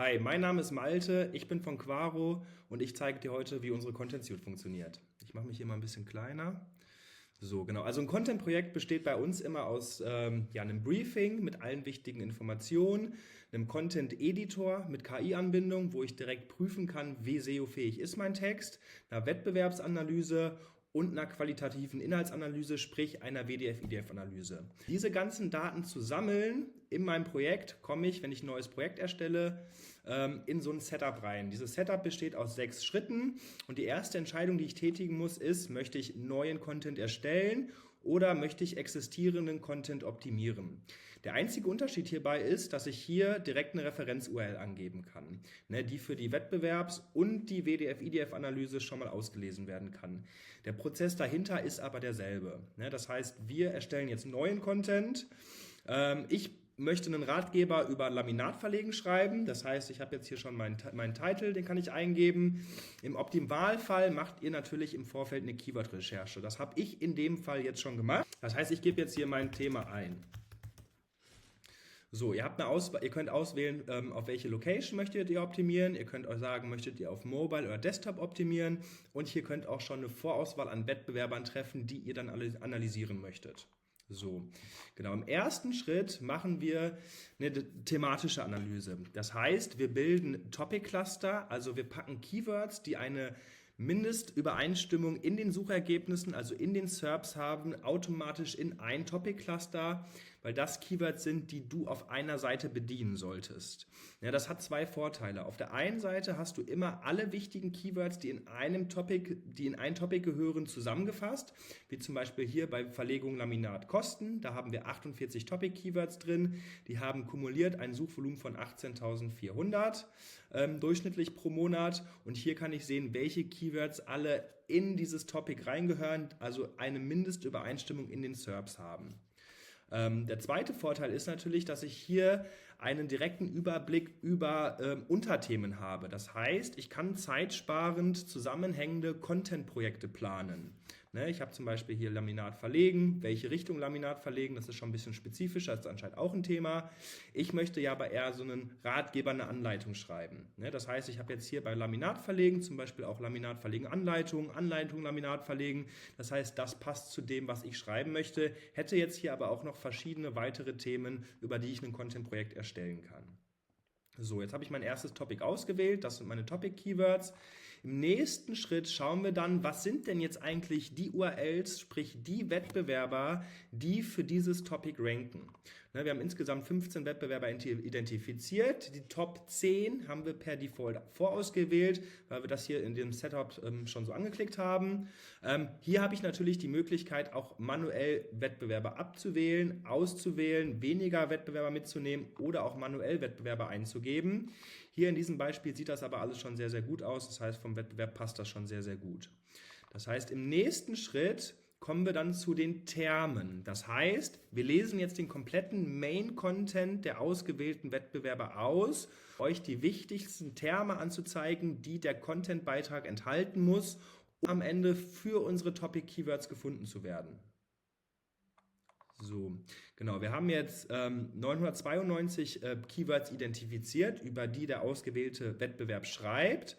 Hi, mein Name ist Malte, ich bin von Quaro und ich zeige dir heute, wie unsere Content Suite funktioniert. Ich mache mich hier mal ein bisschen kleiner. So, genau. Also ein Content-Projekt besteht bei uns immer aus einem Briefing mit allen wichtigen Informationen, einem Content-Editor mit KI-Anbindung, wo ich direkt prüfen kann, wie SEO-fähig ist mein Text, einer Wettbewerbsanalyse und einer qualitativen Inhaltsanalyse, sprich einer WDF-IDF-Analyse. Diese ganzen Daten zu sammeln in meinem Projekt, komme ich, wenn ich ein neues Projekt erstelle, in so ein Setup rein. Dieses Setup besteht aus 6 Schritten und die erste Entscheidung, die ich tätigen muss, ist, möchte ich neuen Content erstellen oder möchte ich existierenden Content optimieren. Der einzige Unterschied hierbei ist, dass ich hier direkt eine Referenz-URL angeben kann, die für die Wettbewerbs- und die WDF-IDF-Analyse schon mal ausgelesen werden kann. Der Prozess dahinter ist aber derselbe. Das heißt, wir erstellen jetzt neuen Content. Ich möchte einen Ratgeber über Laminatverlegen schreiben. Das heißt, ich habe jetzt hier schon meinen Titel, den kann ich eingeben. Im Optimalfall macht ihr natürlich im Vorfeld eine Keyword-Recherche. Das habe ich in dem Fall jetzt schon gemacht. Das heißt, ich gebe jetzt hier mein Thema ein. So, ihr habt eine Auswahl, ihr könnt auswählen, auf welche Location möchtet ihr optimieren. Ihr könnt auch sagen, möchtet ihr auf Mobile oder Desktop optimieren. Und hier könnt auch schon eine Vorauswahl an Wettbewerbern treffen, die ihr dann analysieren möchtet. So, genau. Im ersten Schritt machen wir eine thematische Analyse. Das heißt, wir bilden Topic-Cluster, also wir packen Keywords, die eine Mindestübereinstimmung in den Suchergebnissen, also in den SERPs haben, automatisch in ein Topic-Cluster, weil das Keywords sind, die du auf einer Seite bedienen solltest. Ja, das hat 2 Vorteile. Auf der einen Seite hast du immer alle wichtigen Keywords, die in ein Topic gehören, zusammengefasst, wie zum Beispiel hier bei Verlegung Laminat Kosten. Da haben wir 48 Topic-Keywords drin. Die haben kumuliert ein Suchvolumen von 18.400 durchschnittlich pro Monat. Und hier kann ich sehen, welche Keywords alle in dieses Topic reingehören, also eine Mindestübereinstimmung in den SERPs haben. Der zweite Vorteil ist natürlich, dass ich hier einen direkten Überblick über Unterthemen habe. Das heißt, ich kann zeitsparend zusammenhängende Content-Projekte planen. Ich habe zum Beispiel hier Laminat verlegen. Welche Richtung Laminat verlegen, das ist schon ein bisschen spezifischer, das ist anscheinend auch ein Thema. Ich möchte ja aber eher so einen Ratgeber, eine Anleitung schreiben. Das heißt, ich habe jetzt hier bei Laminat verlegen zum Beispiel auch Laminat verlegen Anleitung, Laminat verlegen. Das heißt, das passt zu dem, was ich schreiben möchte. Hätte jetzt hier aber auch noch verschiedene weitere Themen, über die ich ein Content-Projekt erstellen kann. So, jetzt habe ich mein erstes Topic ausgewählt. Das sind meine Topic-Keywords. Im nächsten Schritt schauen wir dann, was sind denn jetzt eigentlich die URLs, sprich die Wettbewerber, die für dieses Topic ranken. Wir haben insgesamt 15 Wettbewerber identifiziert. Die Top 10 haben wir per Default vorausgewählt, weil wir das hier in dem Setup schon so angeklickt haben. Hier habe ich natürlich die Möglichkeit, auch manuell Wettbewerber abzuwählen, auszuwählen, weniger Wettbewerber mitzunehmen oder auch manuell Wettbewerber einzugeben. Hier in diesem Beispiel sieht das aber alles schon sehr, sehr gut aus. Das heißt, vom Wettbewerb passt das schon sehr, sehr gut. Das heißt, im nächsten Schritt kommen wir dann zu den Termen. Das heißt, wir lesen jetzt den kompletten Main-Content der ausgewählten Wettbewerber aus, euch die wichtigsten Terme anzuzeigen, die der Content-Beitrag enthalten muss, um am Ende für unsere Topic-Keywords gefunden zu werden. So, genau, wir haben jetzt 992 Keywords identifiziert, über die der ausgewählte Wettbewerb schreibt.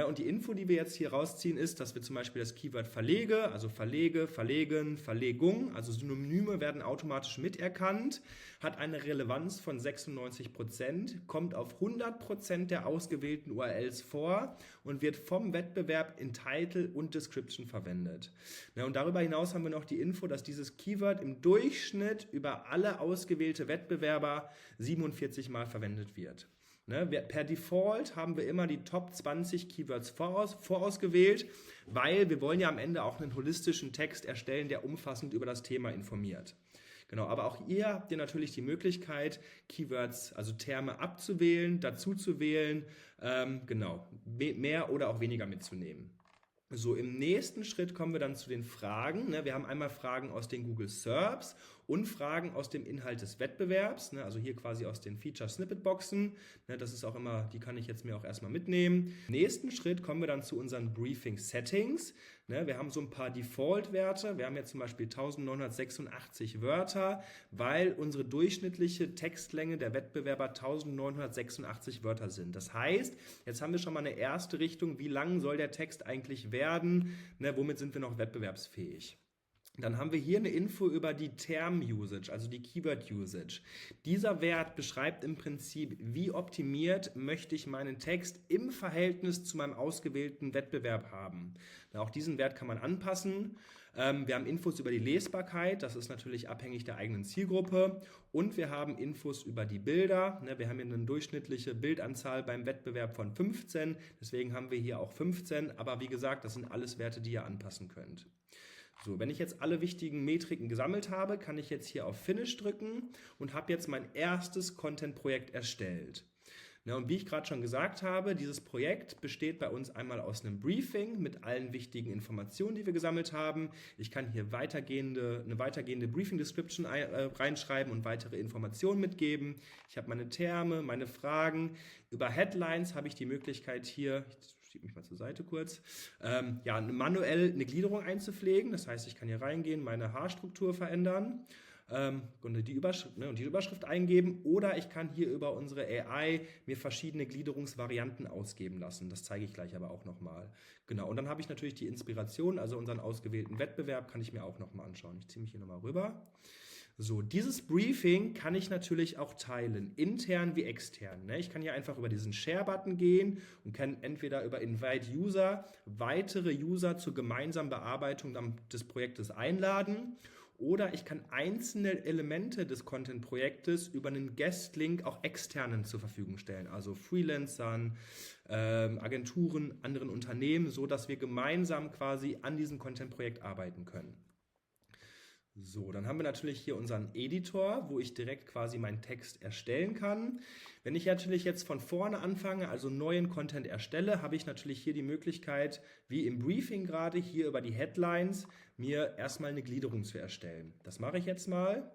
Und die Info, die wir jetzt hier rausziehen, ist, dass wir zum Beispiel das Keyword verlege, also verlege, verlegen, Verlegung, also Synonyme werden automatisch miterkannt, hat eine Relevanz von 96%, kommt auf 100% der ausgewählten URLs vor und wird vom Wettbewerb in Title und Description verwendet. Und darüber hinaus haben wir noch die Info, dass dieses Keyword im Durchschnitt über alle ausgewählte Wettbewerber 47 Mal verwendet wird. Per Default haben wir immer die Top 20 Keywords vorausgewählt, weil wir wollen ja am Ende auch einen holistischen Text erstellen, der umfassend über das Thema informiert. Genau, aber auch ihr habt natürlich die Möglichkeit, Keywords, also Terme abzuwählen, dazu zu wählen, mehr oder auch weniger mitzunehmen. So, im nächsten Schritt kommen wir dann zu den Fragen. Wir haben einmal Fragen aus den Google SERPs und Fragen aus dem Inhalt des Wettbewerbs, ne, also hier quasi aus den Feature-Snippet-Boxen. Ne, das ist auch immer, die kann ich jetzt mir auch erstmal mitnehmen. Im nächsten Schritt kommen wir dann zu unseren Briefing-Settings. Ne, wir haben so ein paar Default-Werte. Wir haben jetzt zum Beispiel 1986 Wörter, weil unsere durchschnittliche Textlänge der Wettbewerber 1986 Wörter sind. Das heißt, jetzt haben wir schon mal eine erste Richtung, wie lang soll der Text eigentlich werden, ne, womit sind wir noch wettbewerbsfähig. Dann haben wir hier eine Info über die Term-Usage, also die Keyword-Usage. Dieser Wert beschreibt im Prinzip, wie optimiert möchte ich meinen Text im Verhältnis zu meinem ausgewählten Wettbewerb haben. Auch diesen Wert kann man anpassen. Wir haben Infos über die Lesbarkeit, das ist natürlich abhängig der eigenen Zielgruppe. Und wir haben Infos über die Bilder. Wir haben hier eine durchschnittliche Bildanzahl beim Wettbewerb von 15, deswegen haben wir hier auch 15. Aber wie gesagt, das sind alles Werte, die ihr anpassen könnt. So, wenn ich jetzt alle wichtigen Metriken gesammelt habe, kann ich jetzt hier auf Finish drücken und habe jetzt mein erstes Content-Projekt erstellt. Na, und wie ich gerade schon gesagt habe, dieses Projekt besteht bei uns einmal aus einem Briefing mit allen wichtigen Informationen, die wir gesammelt haben. Ich kann hier eine weitergehende Briefing-Description reinschreiben und weitere Informationen mitgeben. Ich habe meine Terme, meine Fragen. Über Headlines habe ich die Möglichkeit hier, ich schiebe mich mal zur Seite kurz, manuell eine Gliederung einzupflegen. Das heißt, ich kann hier reingehen, meine Haarstruktur verändern und die Überschrift eingeben, oder ich kann hier über unsere AI mir verschiedene Gliederungsvarianten ausgeben lassen. Das zeige ich gleich aber auch nochmal. Genau, und dann habe ich natürlich die Inspiration, also unseren ausgewählten Wettbewerb kann ich mir auch nochmal anschauen. Ich ziehe mich hier nochmal rüber. So, dieses Briefing kann ich natürlich auch teilen, intern wie extern. Ich kann hier einfach über diesen Share-Button gehen und kann entweder über Invite User weitere User zur gemeinsamen Bearbeitung des Projektes einladen, oder ich kann einzelne Elemente des Content-Projektes über einen Guest-Link auch externen zur Verfügung stellen, also Freelancern, Agenturen, anderen Unternehmen, so dass wir gemeinsam quasi an diesem Content-Projekt arbeiten können. So, dann haben wir natürlich hier unseren Editor, wo ich direkt quasi meinen Text erstellen kann. Wenn ich natürlich jetzt von vorne anfange, also neuen Content erstelle, habe ich natürlich hier die Möglichkeit, wie im Briefing gerade, hier über die Headlines, mir erstmal eine Gliederung zu erstellen. Das mache ich jetzt mal.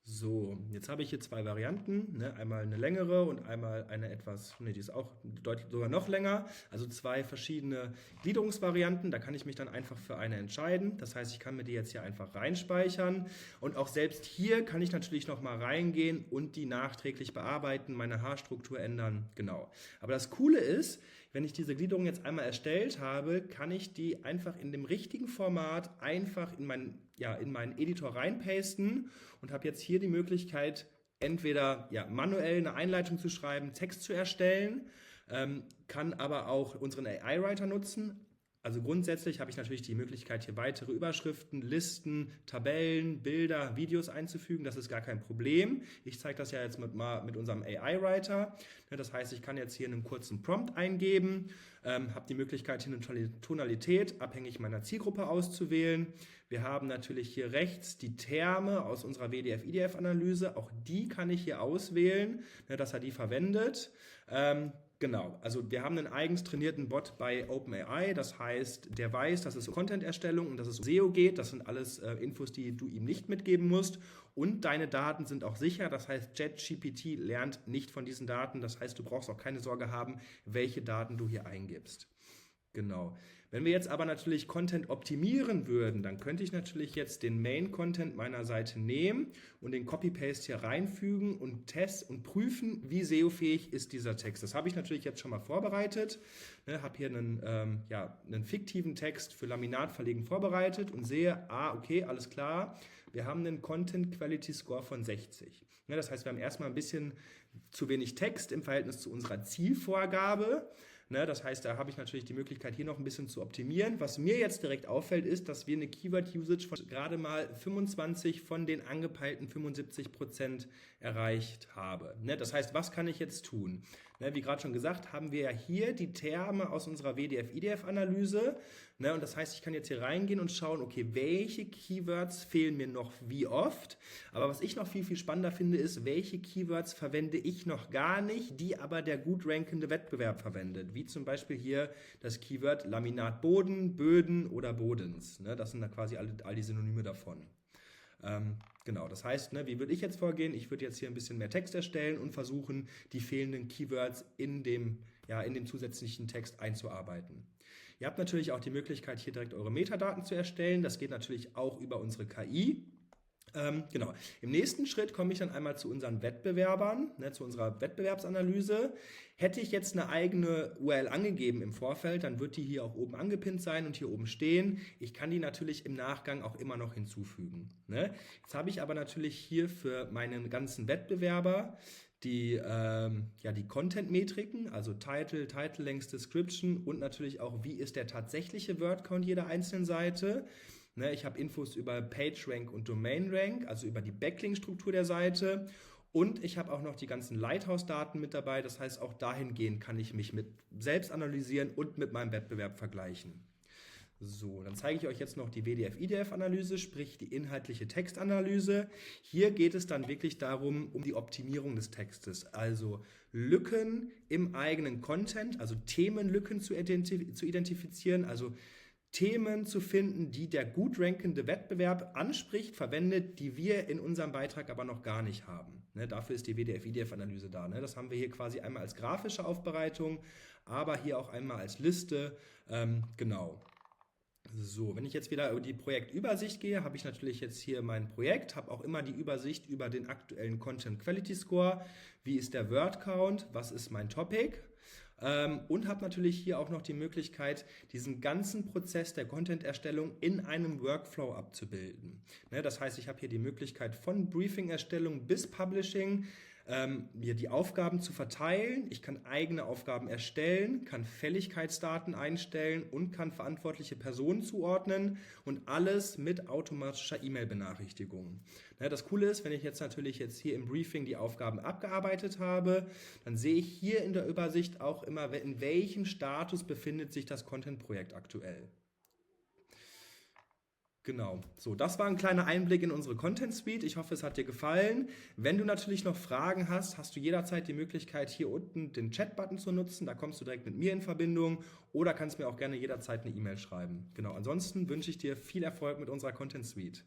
So, jetzt habe ich hier zwei Varianten, einmal eine längere und einmal eine etwas, die ist auch deutlich sogar noch länger, also zwei verschiedene Gliederungsvarianten, da kann ich mich dann einfach für eine entscheiden, das heißt, ich kann mir die jetzt hier einfach reinspeichern und auch selbst hier kann ich natürlich nochmal reingehen und die nachträglich bearbeiten, meine Haarstruktur ändern, genau. Aber das Coole ist, wenn ich diese Gliederung jetzt einmal erstellt habe, kann ich die einfach in dem richtigen Format einfach in meinen Editor reinpasten und habe jetzt hier die Möglichkeit, entweder manuell eine Einleitung zu schreiben, Text zu erstellen, kann aber auch unseren AI-Writer nutzen. Also grundsätzlich habe ich natürlich die Möglichkeit, hier weitere Überschriften, Listen, Tabellen, Bilder, Videos einzufügen. Das ist gar kein Problem. Ich zeige das ja jetzt mit unserem AI-Writer. Das heißt, ich kann jetzt hier einen kurzen Prompt eingeben, habe die Möglichkeit, hier eine Tonalität abhängig meiner Zielgruppe auszuwählen. Wir haben natürlich hier rechts die Terme aus unserer WDF-IDF-Analyse. Auch die kann ich hier auswählen, dass er die verwendet. Genau, also wir haben einen eigens trainierten Bot bei OpenAI, das heißt, der weiß, dass es um Content-Erstellung und dass es um SEO geht. Das sind alles Infos, die du ihm nicht mitgeben musst. Und deine Daten sind auch sicher, das heißt, ChatGPT lernt nicht von diesen Daten. Das heißt, du brauchst auch keine Sorge haben, welche Daten du hier eingibst. Genau. Wenn wir jetzt aber natürlich Content optimieren würden, dann könnte ich natürlich jetzt den Main-Content meiner Seite nehmen und den Copy-Paste hier reinfügen und testen und prüfen, wie SEO-fähig ist dieser Text. Das habe ich natürlich jetzt schon mal vorbereitet. Habe hier einen fiktiven Text für Laminatverlegen vorbereitet und sehe, okay, alles klar, wir haben einen Content Quality Score von 60. Das heißt, wir haben erstmal ein bisschen zu wenig Text im Verhältnis zu unserer Zielvorgabe. Das heißt, da habe ich natürlich die Möglichkeit, hier noch ein bisschen zu optimieren. Was mir jetzt direkt auffällt, ist, dass wir eine Keyword-Usage von gerade mal 25 von den angepeilten 75% erreicht haben. Das heißt, was kann ich jetzt tun? Wie gerade schon gesagt, haben wir ja hier die Terme aus unserer WDF-IDF-Analyse. Und das heißt, ich kann jetzt hier reingehen und schauen, okay, welche Keywords fehlen mir noch wie oft. Aber was ich noch viel, viel spannender finde, ist, welche Keywords verwende ich noch gar nicht, die aber der gut rankende Wettbewerb verwendet. Wie wie zum Beispiel hier das Keyword Laminatboden, Böden oder Bodens. Ne? Das sind da quasi all die Synonyme davon. Genau, das heißt, ne, wie würde ich jetzt vorgehen? Ich würde jetzt hier ein bisschen mehr Text erstellen und versuchen, die fehlenden Keywords in dem zusätzlichen Text einzuarbeiten. Ihr habt natürlich auch die Möglichkeit, hier direkt eure Metadaten zu erstellen. Das geht natürlich auch über unsere KI. Genau. Im nächsten Schritt komme ich dann einmal zu unseren Wettbewerbern, ne, zu unserer Wettbewerbsanalyse. Hätte ich jetzt eine eigene URL angegeben im Vorfeld, dann wird die hier auch oben angepinnt sein und hier oben stehen. Ich kann die natürlich im Nachgang auch immer noch hinzufügen. Ne? Jetzt habe ich aber natürlich hier für meinen ganzen Wettbewerber die Content-Metriken, also Title, Title Length, Description und natürlich auch, wie ist der tatsächliche Word-Count jeder einzelnen Seite. Ne, ich habe Infos über PageRank und DomainRank, also über die Backlink-Struktur der Seite. Und ich habe auch noch die ganzen Lighthouse-Daten mit dabei. Das heißt, auch dahingehend kann ich mich mit selbst analysieren und mit meinem Wettbewerb vergleichen. So, dann zeige ich euch jetzt noch die WDF-IDF-Analyse, sprich die inhaltliche Textanalyse. Hier geht es dann wirklich darum, um die Optimierung des Textes, also Lücken im eigenen Content, also Themenlücken zu identifizieren, also Themen zu finden, die der gut rankende Wettbewerb anspricht, verwendet, die wir in unserem Beitrag aber noch gar nicht haben. Ne, dafür ist die WDF-IDF-Analyse da. Ne? Das haben wir hier quasi einmal als grafische Aufbereitung, aber hier auch einmal als Liste. Genau. So, wenn ich jetzt wieder über die Projektübersicht gehe, habe ich natürlich jetzt hier mein Projekt, habe auch immer die Übersicht über den aktuellen Content Quality Score, wie ist der Word Count, was ist mein Topic. Und habe natürlich hier auch noch die Möglichkeit, diesen ganzen Prozess der Content-Erstellung in einem Workflow abzubilden. Ne, das heißt, ich habe hier die Möglichkeit von Briefing-Erstellung bis Publishing, mir die Aufgaben zu verteilen. Ich kann eigene Aufgaben erstellen, kann Fälligkeitsdaten einstellen und kann verantwortliche Personen zuordnen und alles mit automatischer E-Mail-Benachrichtigung. Ne, das Coole ist, wenn ich jetzt hier im Briefing die Aufgaben abgearbeitet habe, dann sehe ich hier in der Übersicht auch immer, in welchem Status befindet sich das Content-Projekt aktuell. Genau, so, das war ein kleiner Einblick in unsere Content Suite. Ich hoffe, es hat dir gefallen. Wenn du natürlich noch Fragen hast, hast du jederzeit die Möglichkeit, hier unten den Chat-Button zu nutzen. Da kommst du direkt mit mir in Verbindung oder kannst mir auch gerne jederzeit eine E-Mail schreiben. Genau, ansonsten wünsche ich dir viel Erfolg mit unserer Content Suite.